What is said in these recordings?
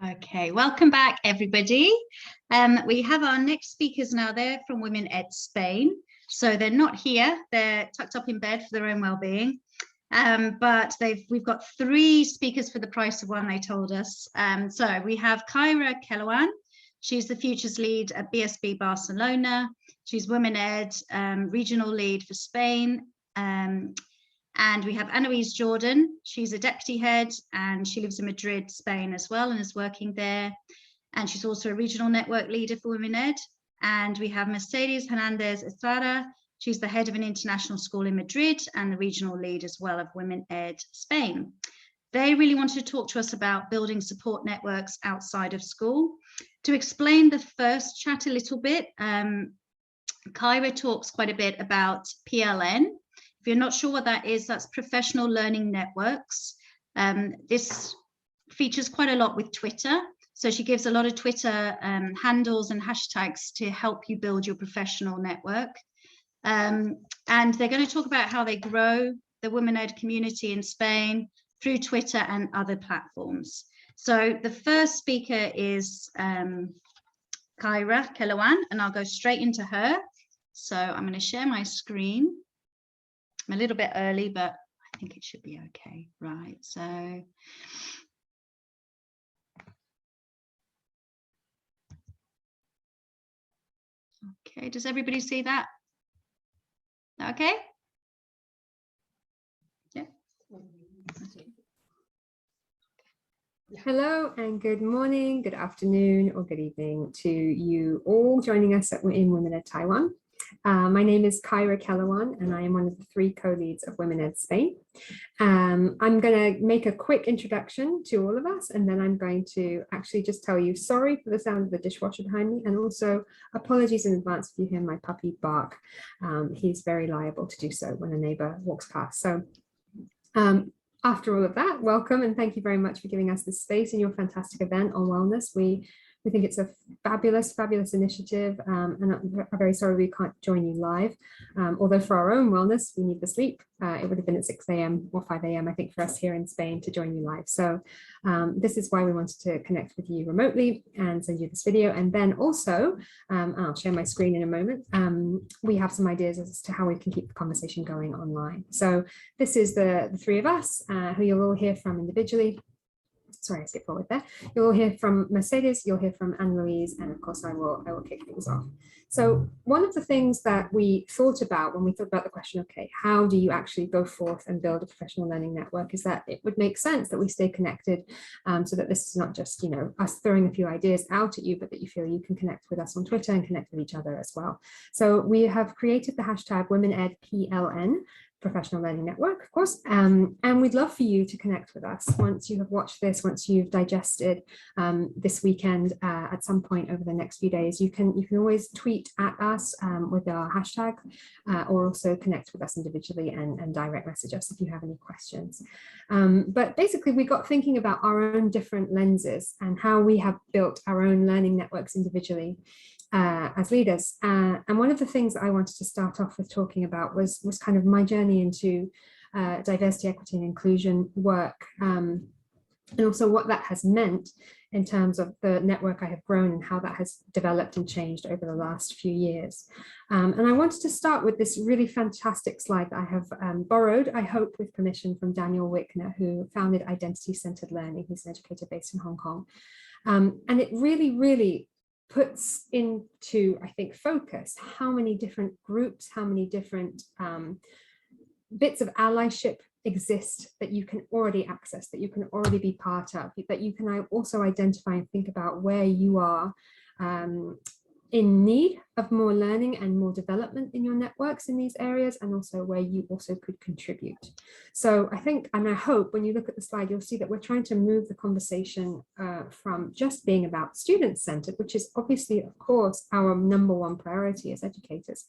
Okay, welcome back, everybody. We have our next speakers now. They're from Women Ed Spain. So they're not here. They're tucked up in bed for their own well-being. But we've got 3 speakers for the price of 1, they told us. So we have Kyra Kellawan. She's the Futures Lead at BSB Barcelona. She's Women Ed Regional Lead for Spain. And we have Annelouise Jordan. She's a deputy head and she lives in Madrid, Spain as well, and is working there. And she's also a regional network leader for Women Ed. And we have Mercedes Hernandez Estrada. She's the head of an international school in Madrid and the regional lead as well of Women Ed Spain. They really wanted to talk to us about building support networks outside of school. To explain the first chat a little bit, Kyra talks quite a bit about PLN. If you're not sure what that is, that's Professional Learning Networks. This features quite a lot with Twitter. So she gives a lot of Twitter handles and hashtags to help you build your professional network. And they're going to talk about how they grow the Women Ed community in Spain through Twitter and other platforms. So the first speaker is Kyra Kellawan, and I'll go straight into her. So I'm going to share my screen. I'm a little bit early, but I think it should be okay. Right, so. Okay, does everybody see that? Okay? Yeah. Hello and good morning, good afternoon or good evening to you all joining us in Women Ed Taiwan. My name is Kyra Kellawan and I am one of the 3 co-leads of Women Ed Spain. I'm going to make a quick introduction to all of us and then I'm going to actually just tell you sorry for the sound of the dishwasher behind me and also apologies in advance if you hear my puppy bark. He's very liable to do so when a neighbour walks past. So after all of that, welcome and thank you very much for giving us this space in your fantastic event on wellness. We think it's a fabulous initiative and I'm very sorry we can't join you live. Although for our own wellness, we need the sleep. It would have been at 6 a.m. or 5 a.m. I think for us here in Spain to join you live. So this is why we wanted to connect with you remotely and send you this video. And then also, I'll share my screen in a moment, we have some ideas as to how we can keep the conversation going online. So this is the 3 of us who you'll all hear from individually. Sorry, I skipped forward there. You'll all hear from Mercedes, you'll hear from Annelouise, and of course I will kick things off. So one of the things that we thought about when we thought about the question, okay, how do you actually go forth and build a professional learning network, is that it would make sense that we stay connected so that this is not just, you know, us throwing a few ideas out at you, but that you feel you can connect with us on Twitter and connect with each other as well. So we have created the hashtag WomenEdPLN, Professional Learning Network, of course, and we'd love for you to connect with us once you have watched this, once you've digested this weekend at some point over the next few days. You can always tweet at us with our hashtag or also connect with us individually and direct message us if you have any questions. But basically we got thinking about our own different lenses and how we have built our own learning networks individually as leaders. And one of the things that I wanted to start off with talking about was kind of my journey into diversity, equity and inclusion work, and also what that has meant in terms of the network I have grown and how that has developed and changed over the last few years. And I wanted to start with this really fantastic slide that I have borrowed, I hope with permission, from Daniel Wickner, who founded Identity-Centered Learning. He's an educator based in Hong Kong. And it really puts into, I think, focus how many different groups, how many different bits of allyship exist that you can already access, that you can already be part of, that you can also identify and think about where you are in need of more learning and more development in your networks in these areas, and also where you also could contribute. So I think, and I hope when you look at the slide, you'll see that we're trying to move the conversation from just being about student-centered, which is obviously, of course, our #1 priority as educators,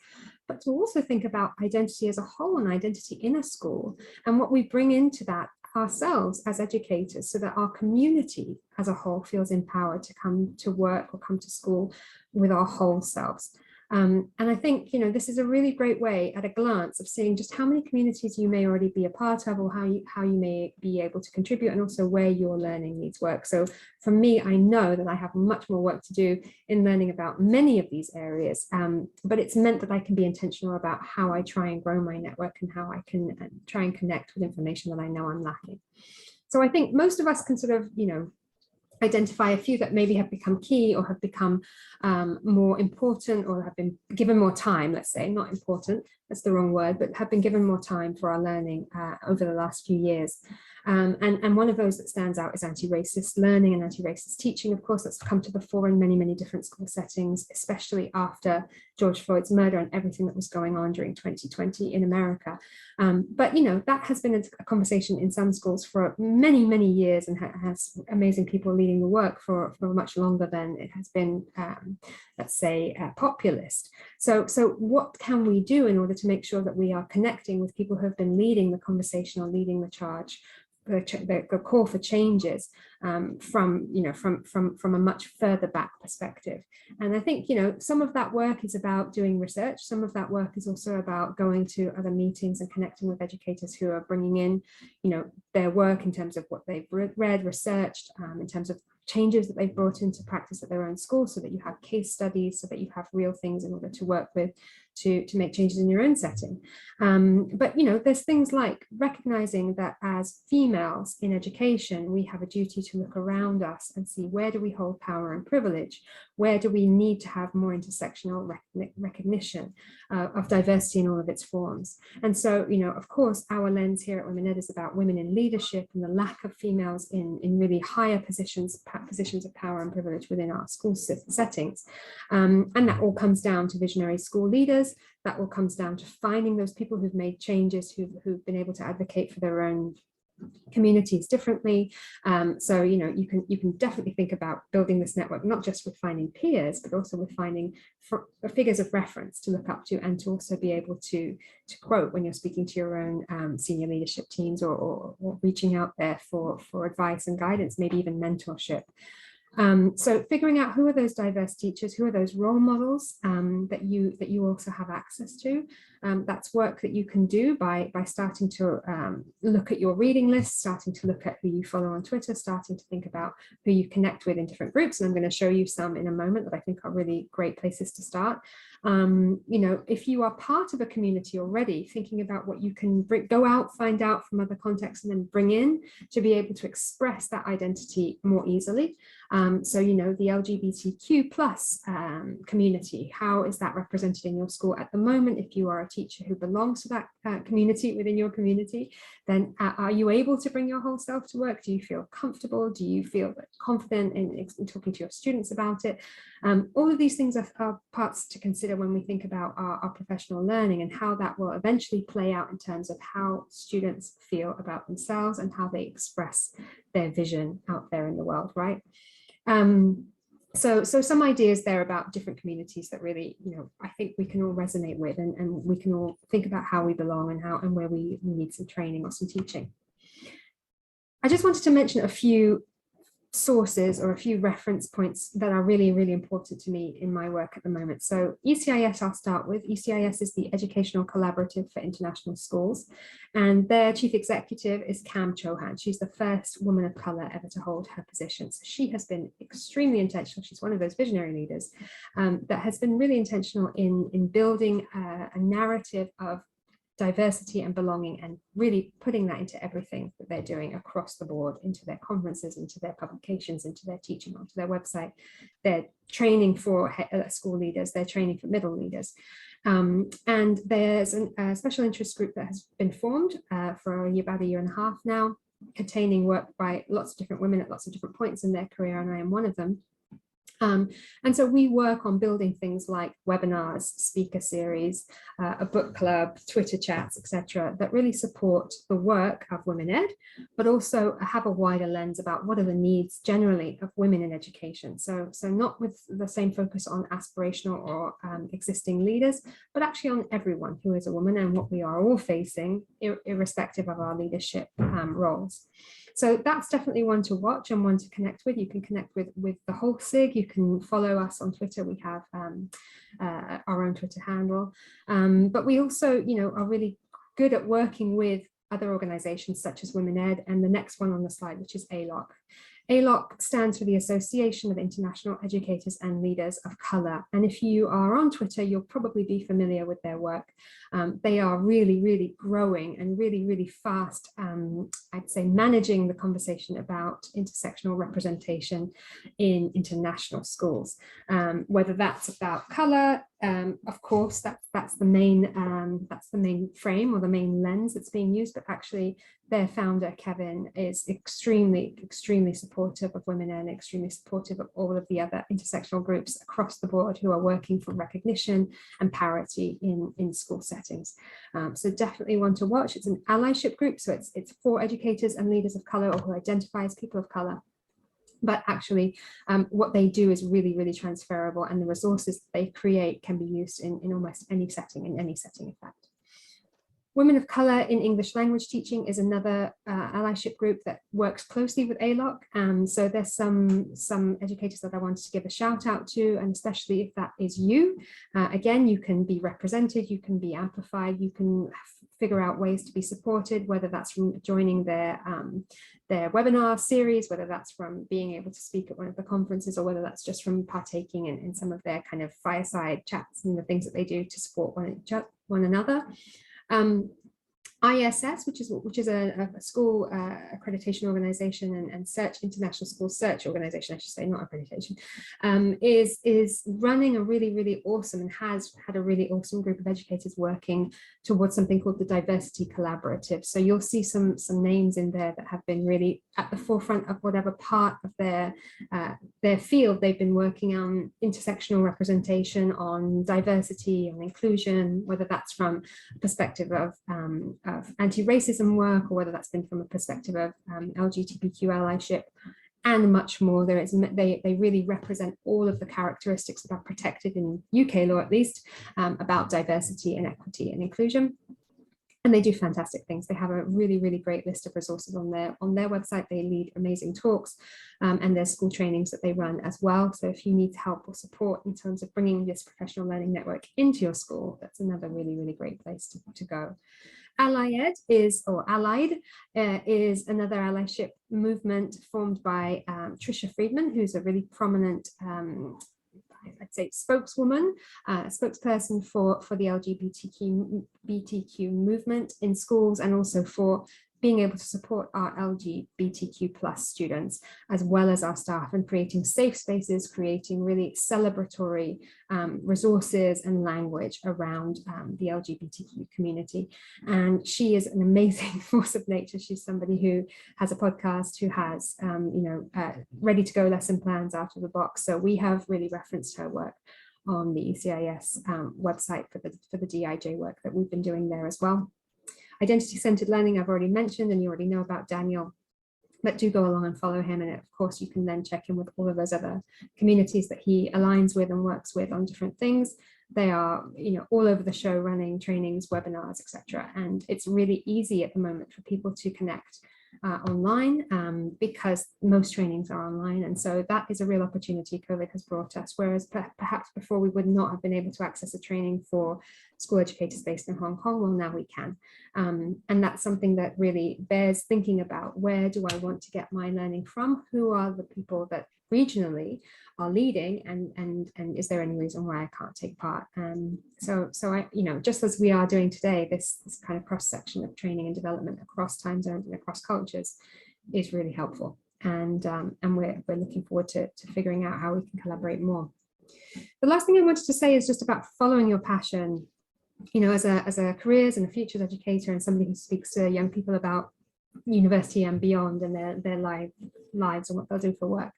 but to also think about identity as a whole and identity in a school and what we bring into that ourselves as educators, so that our community as a whole feels empowered to come to work or come to school with our whole selves. And I think, this is a really great way at a glance of seeing just how many communities you may already be a part of, or how you may be able to contribute, and also where your learning needs work. So for me, I know that I have much more work to do in learning about many of these areas, but it's meant that I can be intentional about how I try and grow my network and how I can try and connect with information that I know I'm lacking. So I think most of us can sort of, identify a few that maybe have become key or have become more important, or have been given more time, let's say, not important, that's the wrong word, but have been given more time for our learning over the last few years. And one of those that stands out is anti-racist learning and anti-racist teaching. Of course, that's come to the fore in many, many different school settings, especially after George Floyd's murder and everything that was going on during 2020 in America. But, that has been a conversation in some schools for many, many years, and has amazing people leading the work for much longer than it has been, let's say, populist. So what can we do in order to make sure that we are connecting with people who have been leading the conversation or leading the charge, the call for changes from a much further back perspective? And I think, some of that work is about doing research. Some of that work is also about going to other meetings and connecting with educators who are bringing in, their work in terms of what they've read, researched, in terms of changes that they've brought into practice at their own school, so that you have case studies, so that you have real things in order to work with to make changes in your own setting. But there's things like recognizing that as females in education, we have a duty to look around us and see, where do we hold power and privilege? Where do we need to have more intersectional recognition of diversity in all of its forms? And so, of course, our lens here at Women Ed is about women in leadership and the lack of females in really higher positions of power and privilege within our school settings. And that all comes down to visionary school leaders. That all comes down to finding those people who've made changes, who've been able to advocate for their own communities differently. So you can definitely think about building this network, not just with finding peers, but also with finding figures of reference to look up to, and to also be able to quote when you're speaking to your own senior leadership teams, or reaching out there for advice and guidance, maybe even mentorship. So figuring out who are those diverse teachers, who are those role models that you also have access to. That's work that you can do by starting to look at your reading list, starting to look at who you follow on Twitter, starting to think about who you connect with in different groups. And I'm going to show you some in a moment that I think are really great places to start. If you are part of a community already, thinking about what you can go out, find out from other contexts, and then bring in to be able to express that identity more easily. So, the LGBTQ plus community, how is that represented in your school at the moment? If you are a teacher who belongs to that community within your community, then are you able to bring your whole self to work? Do you feel comfortable? Do you feel confident in talking to your students about it? All of these things are parts to consider when we think about our professional learning, and how that will eventually play out in terms of how students feel about themselves and how they express their vision out there in the world, right? So some ideas there about different communities that really, I think we can all resonate with, and we can all think about how we belong and where we need some training or some teaching. I just wanted to mention a few sources or a few reference points that are really, really important to me in my work at the moment. So ECIS, I'll start with. ECIS is the Educational Collaborative for International Schools, and their chief executive is Cam Chohan. She's the first woman of color ever to hold her position. So she has been extremely intentional. She's one of those visionary leaders that has been really intentional in building a narrative of diversity and belonging, and really putting that into everything that they're doing across the board, into their conferences, into their publications, into their teaching, onto their website. They're training for school leaders, they're training for middle leaders. And there's a special interest group that has been formed for about a year and a half now, containing work by lots of different women at lots of different points in their career, and I am one of them. And so we work on building things like webinars, speaker series, a book club, Twitter chats, etc., that really support the work of Women Ed, but also have a wider lens about what are the needs generally of women in education. So not with the same focus on aspirational or existing leaders, but actually on everyone who is a woman and what we are all facing, irrespective of our leadership roles. So that's definitely one to watch and one to connect with. You can connect with the whole SIG. You can follow us on Twitter. We have our own Twitter handle. But we also, are really good at working with other organizations such as Women Ed, and the next one on the slide, which is ALOC. ALOC stands for the Association of International Educators and Leaders of Color. And if you are on Twitter, you'll probably be familiar with their work. They are really, really growing and really, really fast, I'd say, managing the conversation about intersectional representation in international schools, whether that's about color. Of course, that's the main frame or the main lens that's being used, but actually their founder, Kevin, is extremely, extremely supportive of women and extremely supportive of all of the other intersectional groups across the board who are working for recognition and parity in school settings. So definitely one to watch. It's an allyship group, so it's for educators and leaders of color or who identify as people of color. But actually, what they do is really, really transferable, and the resources that they create can be used in almost any setting, in fact. Women of Colour in English language teaching is another allyship group that works closely with ALOC. So there's some educators that I wanted to give a shout out to, and especially if that is you. Again, you can be represented, you can be amplified, you can figure out ways to be supported, whether that's from joining their webinar series, whether that's from being able to speak at one of the conferences, or whether that's just from partaking in some of their kind of fireside chats and the things that they do to support one another. ISS, which is a school accreditation organization and international school search organization, I should say, not accreditation, is running a really, really awesome and has had a really awesome group of educators working towards something called the Diversity Collaborative. So you'll see some names in there that have been really at the forefront of whatever part of their field they've been working on: intersectional representation, on diversity, on inclusion, whether that's from a perspective of anti-racism work, or whether that's been from a perspective of LGBTQ allyship, and much more. They really represent all of the characteristics that are protected in UK law, at least, about diversity and equity and inclusion. And they do fantastic things. They have a really, really great list of resources on their website. They lead amazing talks, and there's school trainings that they run as well. So if you need help or support in terms of bringing this professional learning network into your school, that's another really, really great place to go. Allied is another allyship movement formed by Tricia Friedman, who's a really prominent, I'd say, spokeswoman, spokesperson for the LGBTQ movement in schools, and also for being able to support our LGBTQ plus students, as well as our staff, and creating safe spaces, creating really celebratory resources and language around the LGBTQ community. And she is an amazing force of nature. She's somebody who has a podcast, who has ready to go lesson plans out of the box. So we have really referenced her work on the ECIS website for the DIJ work that we've been doing there as well. Identity-centered learning, I've already mentioned, and you already know about Daniel, but do go along and follow him. And of course, you can then check in with all of those other communities that he aligns with and works with on different things. They are, all over the show, running trainings, webinars, etc. And it's really easy at the moment for people to connect online, because most trainings are online. And so that is a real opportunity COVID has brought us, whereas perhaps before we would not have been able to access a training for school educators based in Hong Kong. Well, now we can. And that's something that really bears thinking about. Where do I want to get my learning from? Who are the people that regionally are leading, and is there any reason why I can't take part? So I, just as we are doing today, this kind of cross section of training and development across time zones and across cultures is really helpful. And we're looking forward to figuring out how we can collaborate more. The last thing I wanted to say is just about following your passion. As a careers and a futures educator, and somebody who speaks to young people about university and beyond, and their lives and what they'll do for work.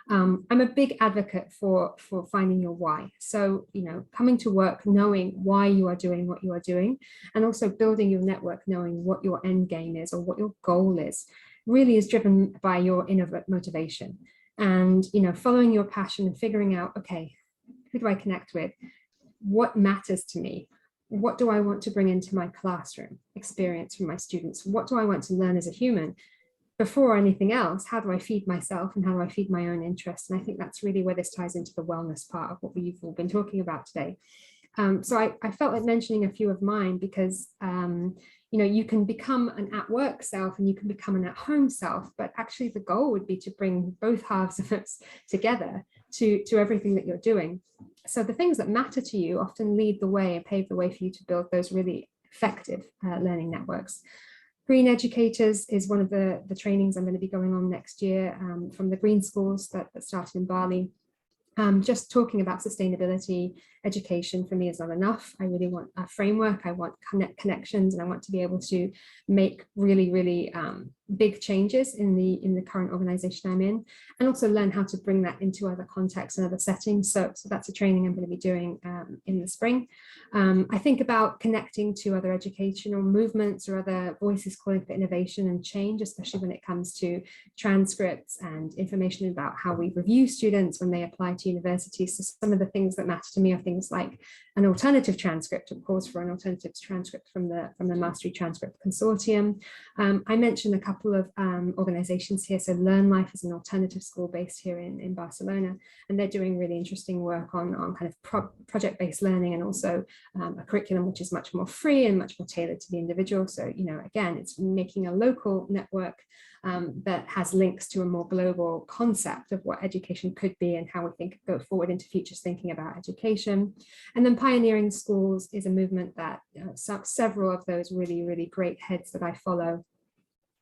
I'm a big advocate for finding your why. So, coming to work knowing why you are doing what you are doing, and also building your network knowing what your end game is or what your goal is, really is driven by your inner motivation. And, following your passion and figuring out, okay, who do I connect with? What matters to me? What do I want to bring into my classroom experience from my students? What do I want to learn as a human? before anything else, how do I feed myself and how do I feed my own interests? And I think that's really where this ties into the wellness part of what we've all been talking about today. So I felt like mentioning a few of mine because, you know, you can become an at-work self and you can become an at-home self, but actually the goal would be to bring both halves of us together to everything that you're doing. So the things that matter to you often lead the way and pave the way for you to build those really effective learning networks. Green Educators is one of the trainings I'm going to be going on next year from the green schools that started in Bali. Just talking about sustainability education for me is not enough. I really want a framework. I want connections, and I want to be able to make really big changes in the current organization I'm in, and also learn how to bring that into other contexts and other settings. So that's a training I'm going to be doing in the spring. I think about connecting to other educational movements or other voices calling for innovation and change, especially when it comes to transcripts and information about how we review students when they apply to universities. So some of the things that matter to me are things like an alternative transcript, of course, for an alternative transcript from the Mastery Transcript Consortium. I mentioned a couple of organizations here. So Learn Life is an alternative school based here in Barcelona, and they're doing really interesting work on kind of project-based learning, and also a curriculum which is much more free and much more tailored to the individual. So, you know, again, it's making a local network that has links to a more global concept of what education could be and how we think go forward into futures thinking about education. And then Pioneering Schools is a movement that several of those really great heads that I follow,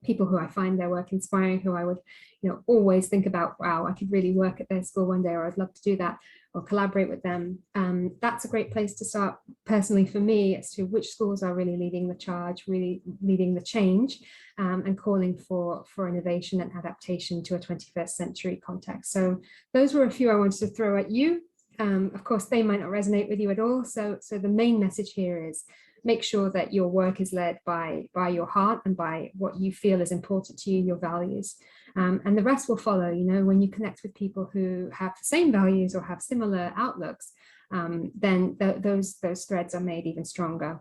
people who I find their work inspiring, who I would, you know, always think about, wow, I could really work at their school one day, or I'd love to do that, or collaborate with them. That's a great place to start personally for me as to which schools are really leading the charge, really leading the change, and calling for innovation and adaptation to a 21st century context. So those were a few I wanted to throw at you. Of course, they might not resonate with you at all. So the main message here is make sure that your work is led by your heart and by what you feel is important to you, your values. And the rest will follow. You know, when you connect with people who have the same values or have similar outlooks, then those threads are made even stronger.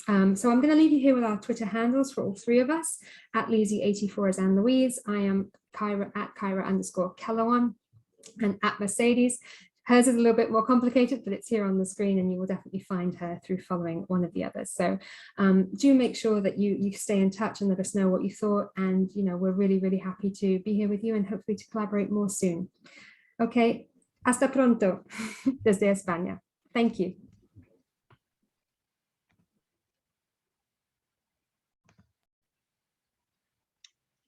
So I'm going to leave you here with our Twitter handles for all three of us. At Lizzie84 is Annelouise. I am Kyra at Kyra_Kellawan, and at Mercedes. Hers is a little bit more complicated, but it's here on the screen, and you will definitely find her through following one of the others. So do make sure that you stay in touch and let us know what you thought. And, you know, we're really happy to be here with you and hopefully to collaborate more soon. Okay, hasta pronto desde España. Thank you.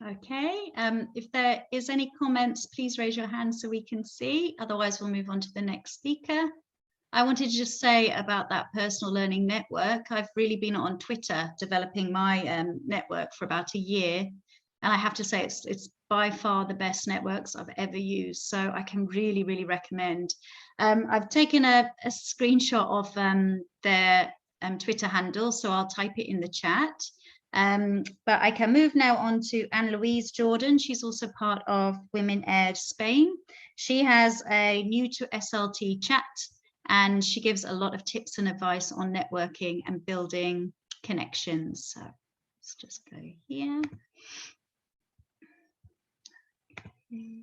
Okay, if there is any comments, please raise your hand so we can see. Otherwise, we'll move on to the next speaker. I wanted to just say about that personal learning network. I've really been on Twitter developing my network for about a year. And I have to say it's by far the best networks I've ever used. So I can really recommend. I've taken a screenshot of their Twitter handle, so I'll type it in the chat. But I can move now on to Annelouise Jordan. She's also part of Women Ed Spain. She has a new to SLT Chat, and she gives a lot of tips and advice on networking and building connections. So let's just go here. Okay.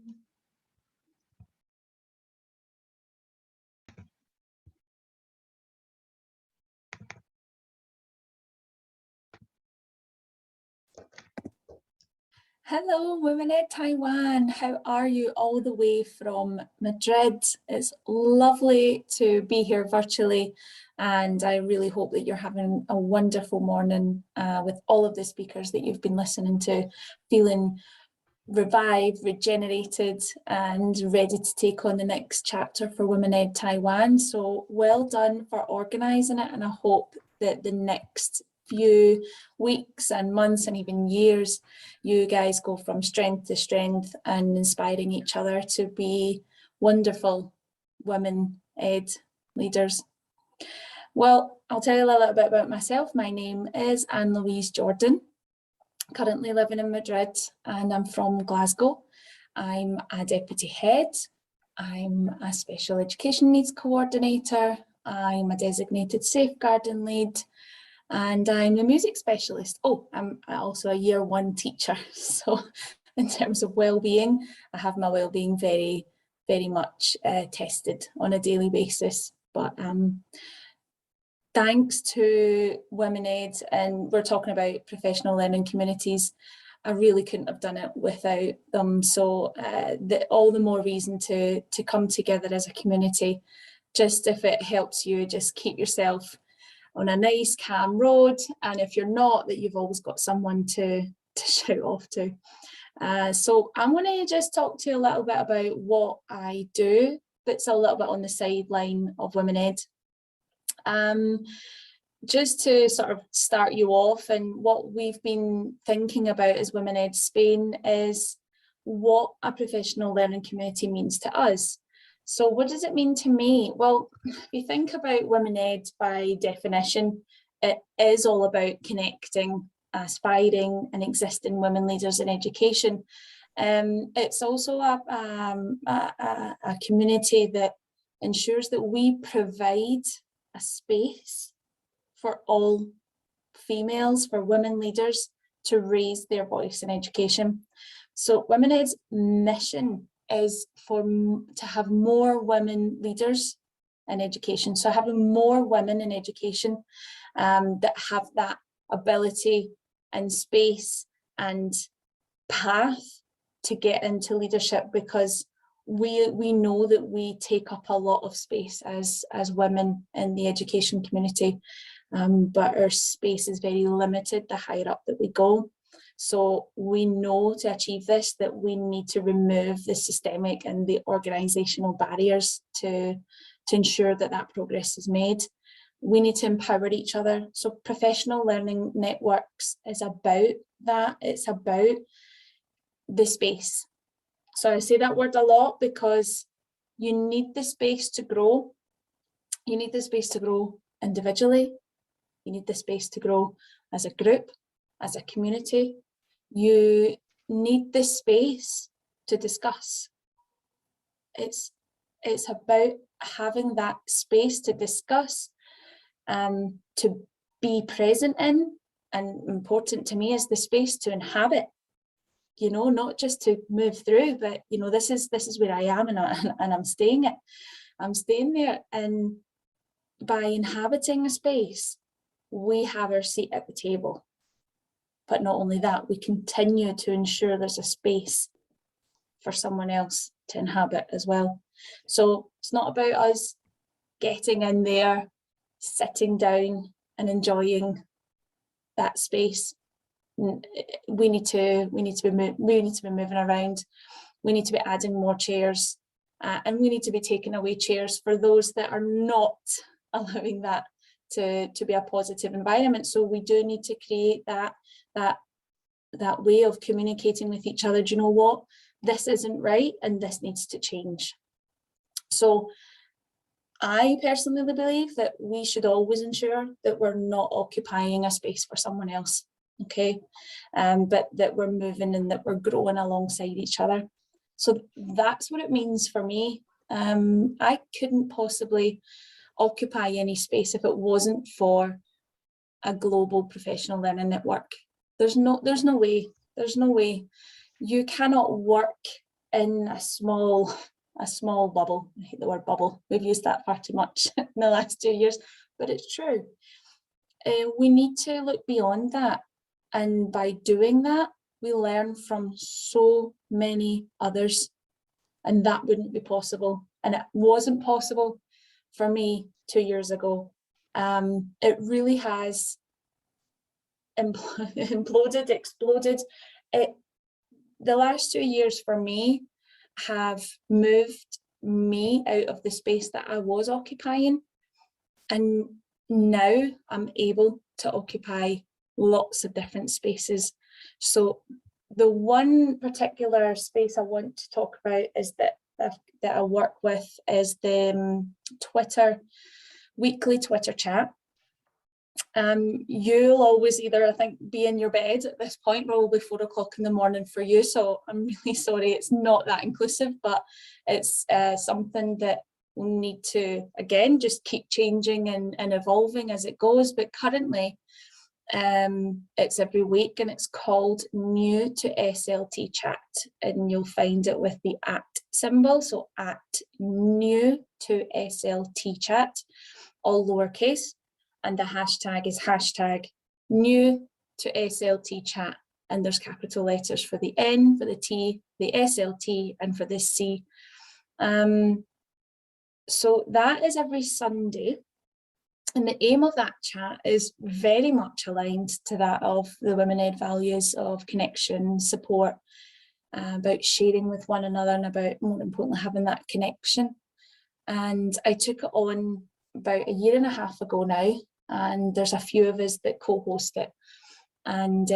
Hello, Women Ed Taiwan. How are you all the way from Madrid? It's lovely to be here virtually, and I really hope that you're having a wonderful morning with all of the speakers that you've been listening to, feeling revived, regenerated, and ready to take on the next chapter for Women Ed Taiwan. So well done for organising it, and I hope that the next few weeks and months and even years, you guys go from strength to strength and inspiring each other to be wonderful women ed leaders. Well, I'll tell you a little bit about myself. My name is Annelouise Jordan, currently living in Madrid, and I'm from Glasgow. I'm a deputy head. I'm a special education needs coordinator. I'm a designated safeguarding lead, and I'm a music specialist. Oh, I'm also a year one teacher. So in terms of well-being. I have my well-being very, very much tested on a daily basis. But thanks to Women Ed, and we're talking about professional learning communities, I really couldn't have done it without them. So all the more reason to come together as a community. Just if it helps you, just keep yourself on a nice calm road, and if you're not, that you've always got someone to shout off to. So I'm going to just talk to you a little bit about what I do that's a little bit on the sideline of Women Ed. Just to sort of start you off, and what we've been thinking about as Women Ed Spain is what a professional learning community means to us. So what does it mean to me? Well, if you think about Women Ed by definition, it is all about connecting aspiring and existing women leaders in education. It's also a community that ensures that we provide a space for all females, for women leaders to raise their voice in education. So Women Ed's mission is to have more women leaders in education. So having more women in education that have that ability and space and path to get into leadership, because we know that we take up a lot of space as women in the education community, but our space is very limited the higher up that we go. So we know to achieve this that we need to remove the systemic and the organisational barriers to ensure that that progress is made. We need to empower each other. So professional learning networks is about that. It's about the space. So I say that word a lot because you need the space to grow. You need the space to grow individually. You need the space to grow as a group, as a community. You need the space to discuss. It's about having that space to discuss, to be present in, and important to me is the space to inhabit. You know, not just to move through, but you know, this is where I am, and I'm staying it. I'm staying there, and by inhabiting a space, we have our seat at the table. But not only that, we continue to ensure there's a space for someone else to inhabit as well. So it's not about us getting in there, sitting down and enjoying that space. We need to be moving around. We need to be adding more chairs, and we need to be taking away chairs for those that are not allowing that to be a positive environment. So we do need to create that way of communicating with each other. Do you know what? This isn't right, and this needs to change. So I personally believe that we should always ensure that we're not occupying a space for someone else. Okay, but that we're moving and that we're growing alongside each other. So that's what it means for me. I couldn't possibly occupy any space if it wasn't for a global professional learning network. There's no way. You cannot work in a small bubble. I hate the word bubble. We've used that far too much in the last 2 years, but it's true. We need to look beyond that. And by doing that, we learn from so many others, and that wouldn't be possible. And it wasn't possible for me 2 years ago. It really has exploded. The last 2 years for me have moved me out of the space that I was occupying. And now I'm able to occupy lots of different spaces. So the one particular space I want to talk about is that I work with is the weekly Twitter chat. You'll always either, I think, be in your bed at this point, probably 4 o'clock in the morning for you. So I'm really sorry, it's not that inclusive, but it's something that we'll need to, again, just keep changing and evolving as it goes. But currently, It's every week and it's called New to SLT Chat, and you'll find it with the @ symbol, so @ New to SLT Chat, all lowercase, and the hashtag is hashtag New to SLT Chat, and there's capital letters for the N, for the T, the SLT, and for the C. So that is every Sunday. And the aim of that chat is very much aligned to that of the Women Ed values of connection, support, about sharing with one another, and about, more importantly, having that connection. And I took it on about 1.5 years ago now, and there's a few of us that co-host it. And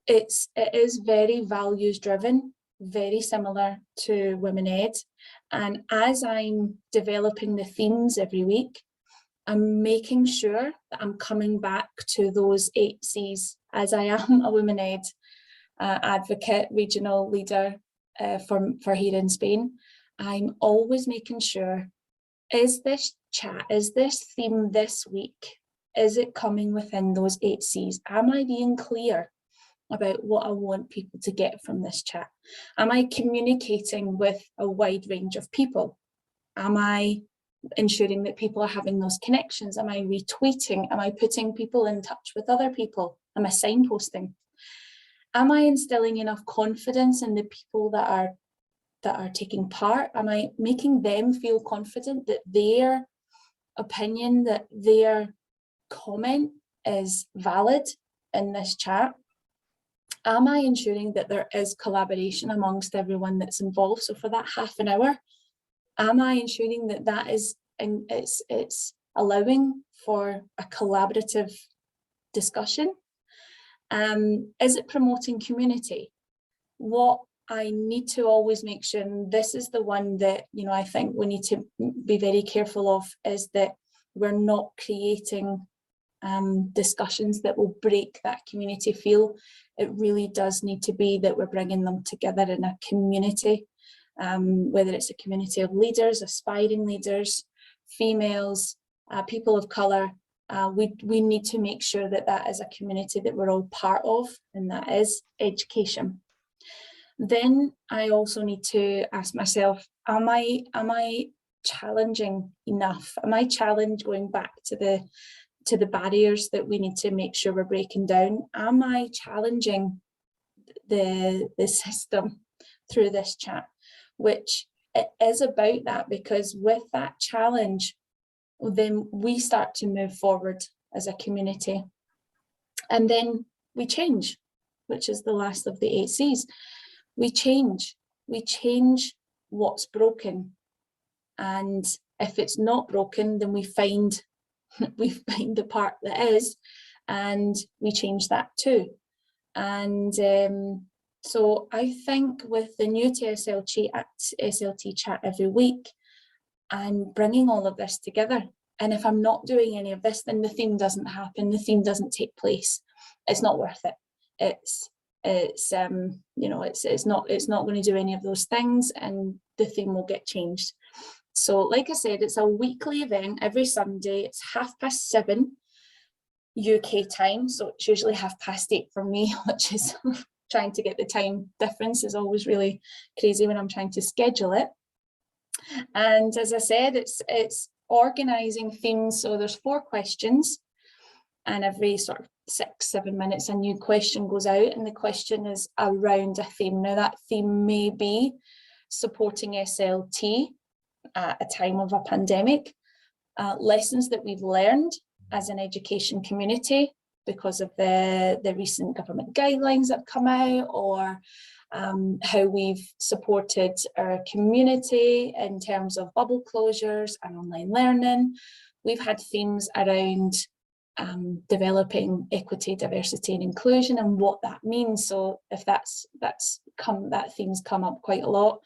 it is very values driven, very similar to Women Ed. And as I'm developing the themes every week, I'm making sure that I'm coming back to those 8 C's, as I am a Women Ed advocate, regional leader for here in Spain. I'm always making sure, is this chat, is this theme this week, is it coming within those 8 C's? Am I being clear about what I want people to get from this chat? Am I communicating with a wide range of people? Am I ensuring that people are having those connections? Am I retweeting? Am I putting people in touch with other people? Am I signposting? Am I instilling enough confidence in the people that are taking part? Am I making them feel confident that their opinion, that their comment is valid in this chat? Am I ensuring that there is collaboration amongst everyone that's involved? So for that half an hour, am I ensuring that that is, and it's allowing for a collaborative discussion? Is it promoting community? What I need to always make sure, and this is the one that, you know, I think we need to be very careful of, is that we're not creating discussions that will break that community feel. It really does need to be that we're bringing them together in a community, whether it's a community of leaders, aspiring leaders, females, people of colour. We need to make sure that that is a community that we're all part of, and that is education. Then I also need to ask myself, am I challenging enough? Am I going back to the barriers that we need to make sure we're breaking down? Am I challenging the system through this chat? Which it is about that, because with that challenge, then we start to move forward as a community. And then we change, which is the last of the 8 C's. We change what's broken. And if it's not broken, then we find the part that is, and we change that too. And so I think with the new to SLT chat every week, and bringing all of this together. And if I'm not doing any of this, then the theme doesn't happen, the theme doesn't take place. It's not worth it. It's you know, it's not going to do any of those things, and the theme will get changed. So like I said, it's a weekly event every Sunday. It's 7:30 UK time, so it's usually 8:30 for me, which is trying to get the time difference is always really crazy when I'm trying to schedule it. And as I said, it's organising themes. So there's 4 questions, and every sort of 6-7 minutes a new question goes out, and the question is around a theme. Now that theme may be supporting SLT at a time of a pandemic, lessons that we've learned as an education community because of the recent government guidelines that have come out, or how we've supported our community in terms of bubble closures and online learning. We've had themes around developing equity, diversity and inclusion, and what that means. So if that theme's come up quite a lot,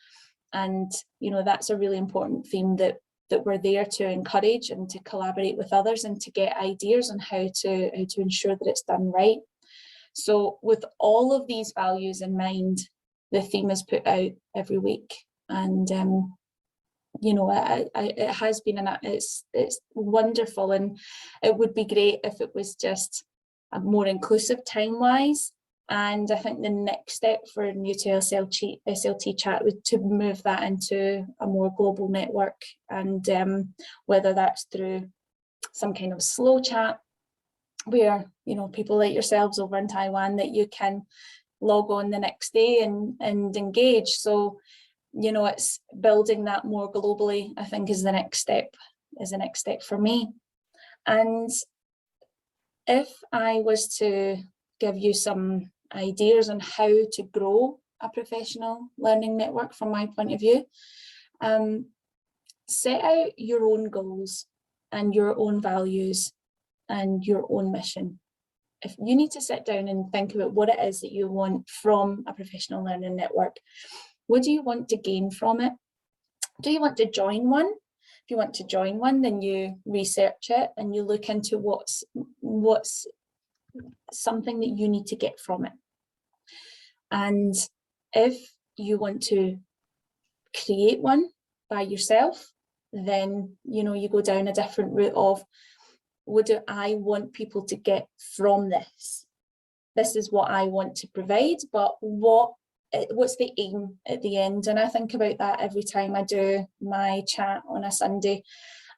and you know, that's a really important theme that we're there to encourage and to collaborate with others and to get ideas on how to ensure that it's done right. So with all of these values in mind, the theme is put out every week, and you know, it has been, and it's wonderful, and it would be great if it was just a more inclusive time-wise. And I think the next step for new to SLT Chat was to move that into a more global network, and whether that's through some kind of slow chat where, you know, people like yourselves over in Taiwan, that you can log on the next day and engage. So, you know, it's building that more globally, I think, is the next step for me. And if I was to give you some ideas on how to grow a professional learning network from my point of view, set out your own goals and your own values and your own mission. If you need to sit down and think about what it is that you want from a professional learning network, what do you want to gain from it? Do you want to join one? If you want to join one, then you research it and you look into what's something that you need to get from it. And if you want to create one by yourself, then, you know, you go down a different route of, what do I want people to get from this? This is what I want to provide, but what's the aim at the end? And I think about that every time I do my chat on a Sunday.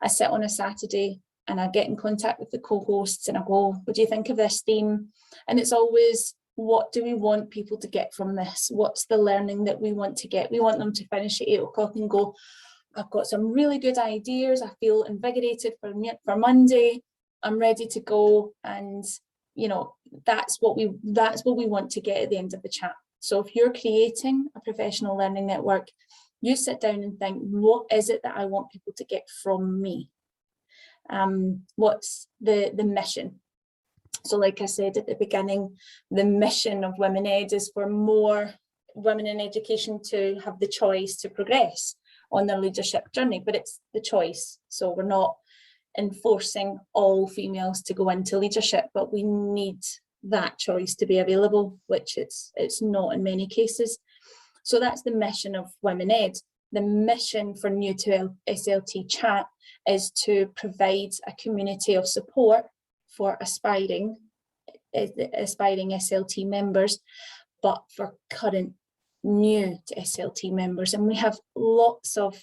I sit on a Saturday and I get in contact with the co-hosts and I go, what do you think of this theme? And it's always, what do we want people to get from this? What's the learning that we want to get? We want them to finish at 8 o'clock and go, I've got some really good ideas. I feel invigorated for Monday. I'm ready to go. And, you know, that's what we want to get at the end of the chat. So if you're creating a professional learning network, you sit down and think, what is it that I want people to get from me? What's the mission? So like I said at the beginning, the mission of Women Ed is for more women in education to have the choice to progress on their leadership journey, but it's the choice. So we're not enforcing all females to go into leadership, but we need that choice to be available, which it's not in many cases. So that's the mission of Women Ed. The mission for new to SLT Chat is to provide a community of support for aspiring SLT members, but for current new to SLT members. And we have lots of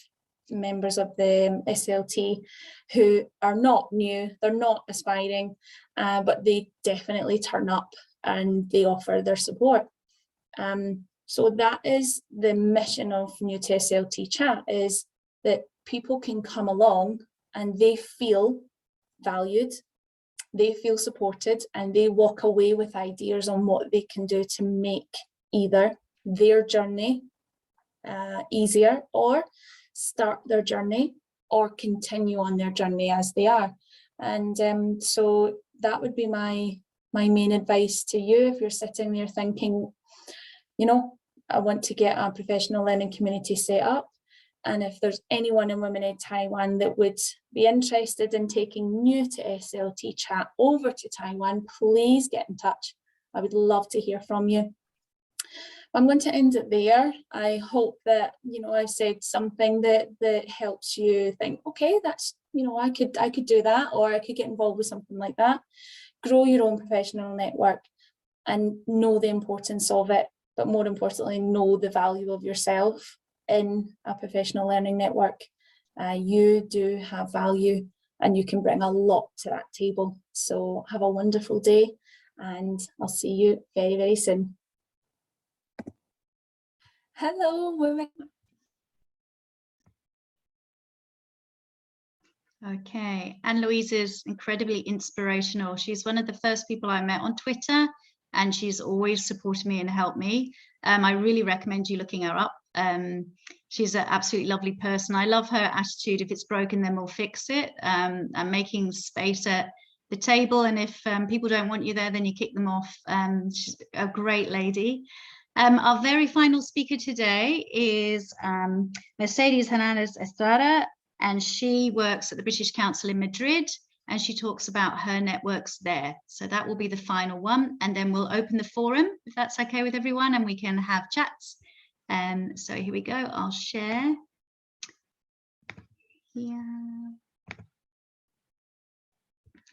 members of the SLT who are not new, they're not aspiring, but they definitely turn up and they offer their support. So that is the mission of new to SLT Chat, is that people can come along and they feel valued, they feel supported, and they walk away with ideas on what they can do to make either their journey easier, or start their journey, or continue on their journey as they are. And so that would be my main advice to you if you're sitting there thinking, you know, I want to get a professional learning community set up. And if there's anyone in Women Ed Taiwan that would be interested in taking new to SLT Chat over to Taiwan, please get in touch. I would love to hear from you. I'm going to end it there. I hope that, you know, I've said something that helps you think, okay, that's, you know, I could do that, or I could get involved with something like that. Grow your own professional network and know the importance of it, but more importantly, know the value of yourself in a professional learning network. You do have value and you can bring a lot to that table. So have a wonderful day, and I'll see you very, very soon. Hello, women. Okay, Annelouise is incredibly inspirational. She's one of the first people I met on Twitter, and she's always supported me and helped me. I really recommend you looking her up. She's an absolutely lovely person. I love her attitude. If it's broken, then we'll fix it. And making space at the table, and if people don't want you there, then you kick them off. She's a great lady. Our very final speaker today is Mercedes Hernandez Estrada, and she works at the British Council in Madrid, and she talks about her networks there. So that will be the final one, and then we'll open the forum, if that's okay with everyone, and we can have chats. So here we go, I'll share. here.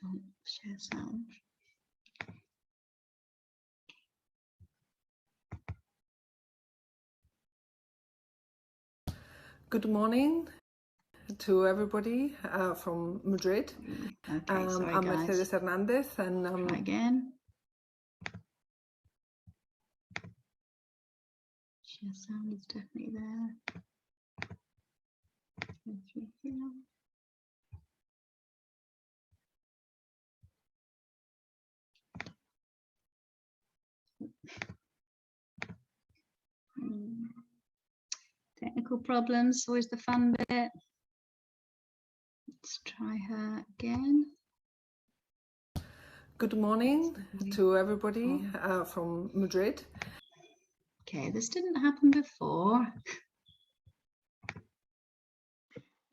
Oh, share sound. Good morning to everybody from Madrid. Okay, sorry I'm guys. Mercedes Hernandez, and Try again. Share sound is definitely there. Go through here. Technical problems, always the fun bit. Let's try her again. good morning to everybody from Madrid. Okay, this didn't happen before.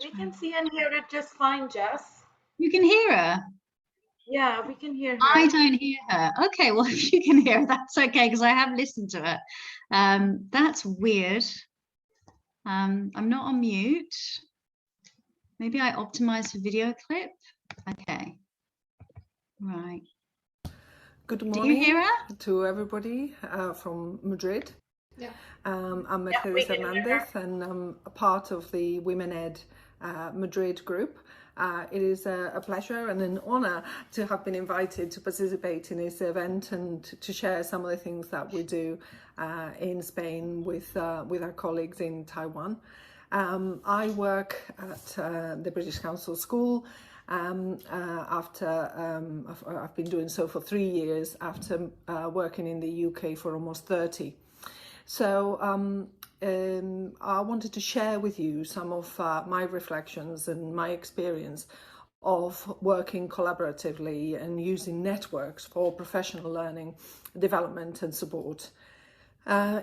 We can see and hear it just fine, Jess. You can hear her. Yeah, we can hear her. I don't hear her. Okay, well, if you can hear her, that's okay, because I have listened to it. That's weird. I'm not on mute. Maybe I optimized for video clip. Okay. Right. Good Do you morning hear her? to everybody from Madrid. Yeah. I'm we Mercedes can hear Hernandez, and I'm a part of the Women Ed Madrid group. It is a pleasure and an honor to have been invited to participate in this event and to share some of the things that we do in Spain with our colleagues in Taiwan. I work at the British Council School I've been doing so for 3 years after working in the UK for almost 30. So I wanted to share with you some of my reflections and my experience of working collaboratively and using networks for professional learning, development and support.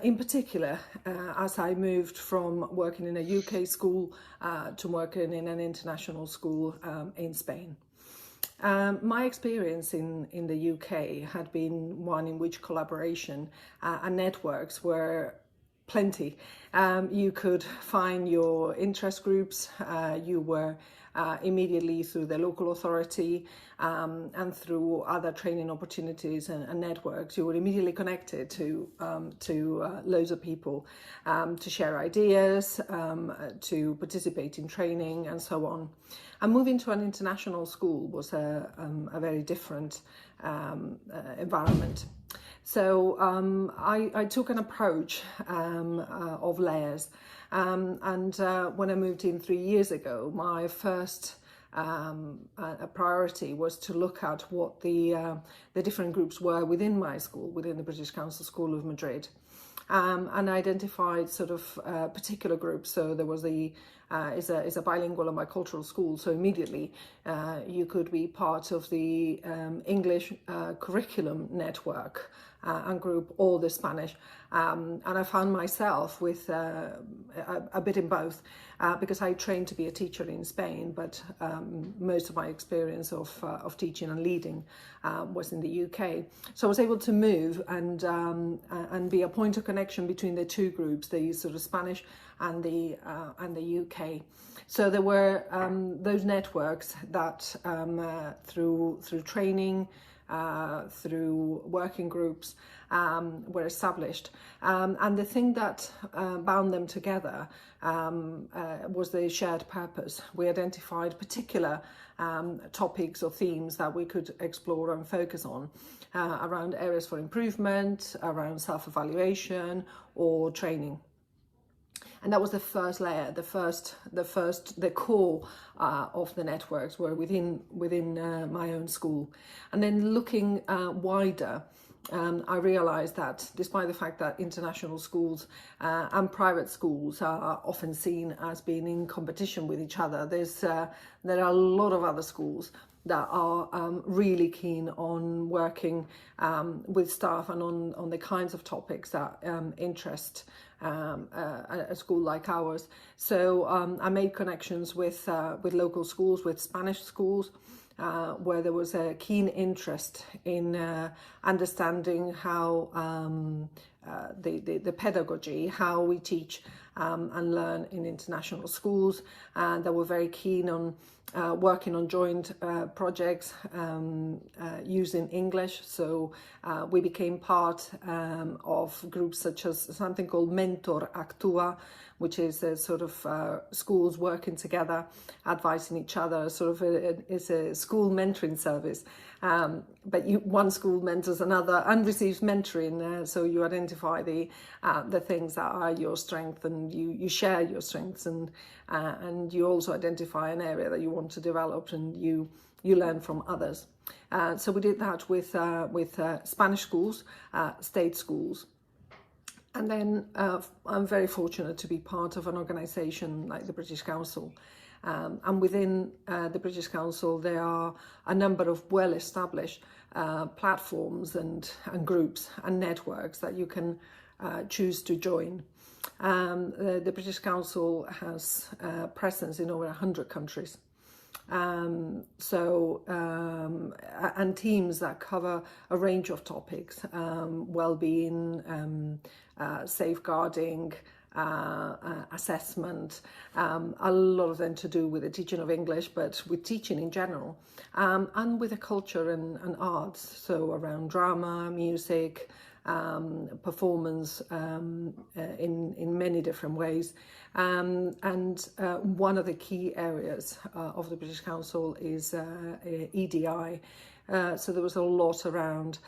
In particular, as I moved from working in a UK school to working in an international school in Spain. My experience in the UK had been one in which collaboration and networks were plenty. You could find your interest groups, you were immediately through the local authority and through other training opportunities and networks, you were immediately connected to loads of people to share ideas, to participate in training and so on. And moving to an international school was a very different environment. So I took an approach of layers, and when I moved in 3 years ago, my first priority was to look at what the different groups were within my school, within the British Council School of Madrid. And identified sort of particular groups. So there was is a bilingual and bicultural school. So immediately you could be part of the English curriculum network and group, or the Spanish. And I found myself with a bit in both because I trained to be a teacher in Spain, but most of my experience of teaching and leading was in the UK. So I was able to move and be a point of connection between the two groups, the sort of Spanish and the UK. So there were those networks that through training, through working groups were established, and the thing that bound them together was the shared purpose. We identified particular topics or themes that we could explore and focus on around areas for improvement, around self-evaluation or training. And that was the first layer, the core of the networks were within my own school. And then looking wider, I realized that despite the fact that international schools and private schools are often seen as being in competition with each other, there are a lot of other schools that are really keen on working with staff and on the kinds of topics that interest a school like ours. So I made connections with local schools, with Spanish schools, where there was a keen interest in understanding how the pedagogy, how we teach and learn in international schools, and they were very keen on working on joint projects using English. So we became part of groups such as something called Mentor Actua, which is a sort of schools working together, advising each other, sort of it's a school mentoring service. But one school mentors another and receives mentoring, so you identify the things that are your strength, and you share your strengths, and you also identify an area that you want to develop, and you learn from others. So we did that with Spanish schools, state schools. And then I'm very fortunate to be part of an organisation like the British Council. And within the British Council, there are a number of well-established platforms and groups and networks that you can choose to join. The British Council has presence in over 100 countries. And teams that cover a range of topics, well-being, safeguarding, assessment, a lot of them to do with the teaching of English, but with teaching in general, and with the culture and arts, so around drama, music, performance in many different ways. And one of the key areas of the British Council is EDI. So there was a lot around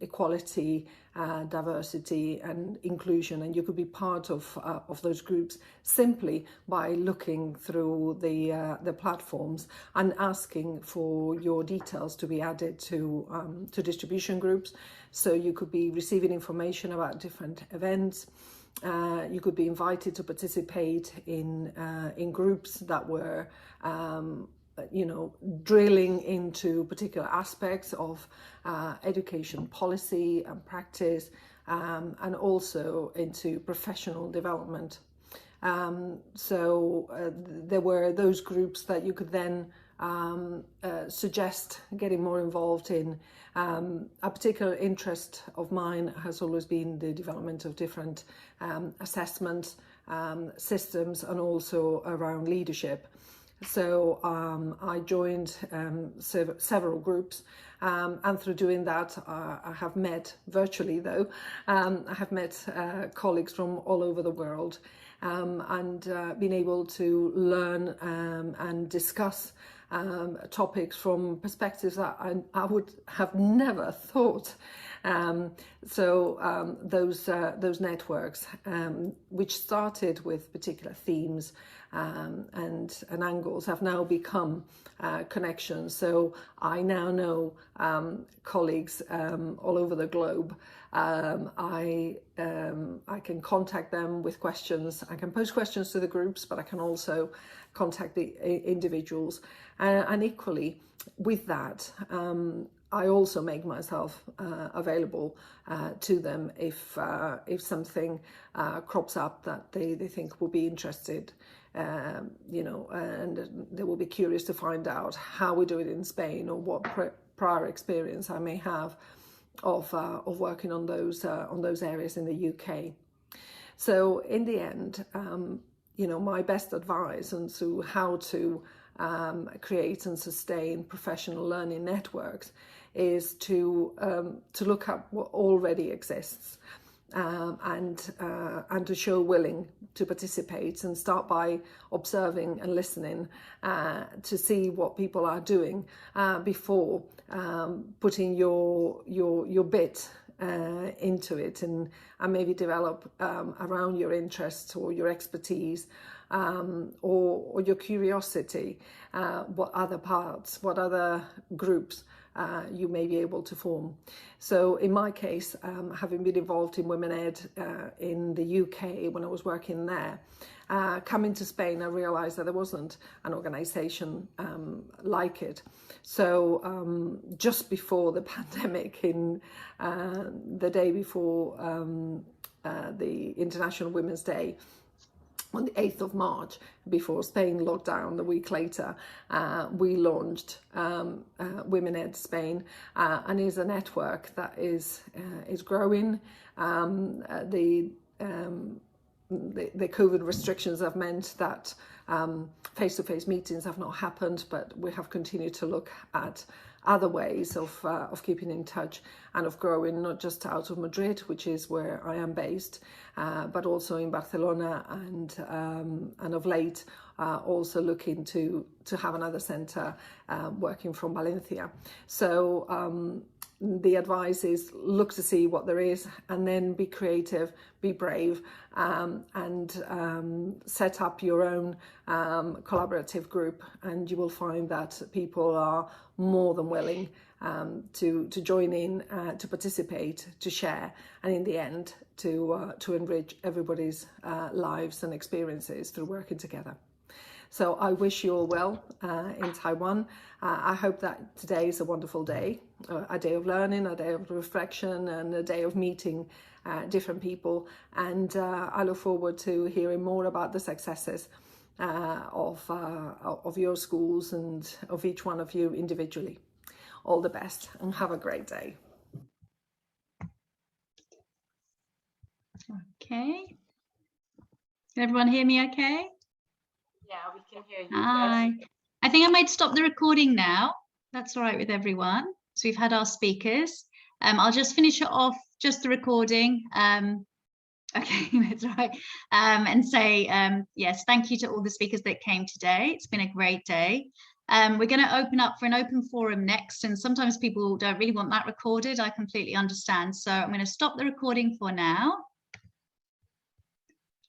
equality, diversity and inclusion, and you could be part of those groups simply by looking through the platforms and asking for your details to be added to distribution groups. So you could be receiving information about different events. You could be invited to participate in groups that were drilling into particular aspects of education policy and practice, and also into professional development. So there were those groups that you could then suggest getting more involved in. A particular interest of mine has always been the development of different assessment systems, and also around leadership. So I joined several groups, and through doing that I have met, virtually though, I have met colleagues from all over the world, and been able to learn and discuss topics from perspectives that I would have never thought. Those networks, which started with particular themes and angles, have now become connections. So I now know colleagues all over the globe. I can contact them with questions. I can pose questions to the groups, but I can also contact the individuals. And equally with that, I also make myself available to them if something crops up that they think will be interested, and they will be curious to find out how we do it in Spain, or what prior experience I may have of working on those areas in the UK. So in the end, my best advice on to how to create and sustain professional learning networks is to look at what already exists, and to show willing to participate, and start by observing and listening to see what people are doing before putting your bit into it, and maybe develop around your interests or your expertise, or your curiosity, what other groups you may be able to form. So in my case, having been involved in Women Ed in the UK when I was working there, coming to Spain, I realised that there wasn't an organisation like it. So just before the pandemic, in the day before the International Women's Day, on the 8th of March, before Spain locked down the week later, we launched Women Ed Spain, and is a network that is growing. the COVID restrictions have meant that face-to-face meetings have not happened, but we have continued to look at other ways of keeping in touch and of growing, not just out of Madrid, which is where I am based, but also in Barcelona, and of late also looking to have another centre working from Valencia. So the advice is look to see what there is, and then be creative, be brave, and set up your own collaborative group, and you will find that people are more than willing to join in, to participate, to share, and in the end to enrich everybody's lives and experiences through working together. So I wish you all well in Taiwan. I hope that today is a wonderful day, a day of learning, a day of reflection, and a day of meeting different people. And I look forward to hearing more about the successes of your schools and of each one of you individually. All the best and have a great day. Okay. Can everyone hear me okay? Yeah, we can hear you. Hi. I think I might stop the recording now. That's all right with everyone. So we've had our speakers. I'll just finish it off, just the recording. Okay, that's right. And say, yes, thank you to all the speakers that came today. It's been a great day. We're going to open up for an open forum next, and sometimes people don't really want that recorded. I completely understand. So I'm going to stop the recording for now.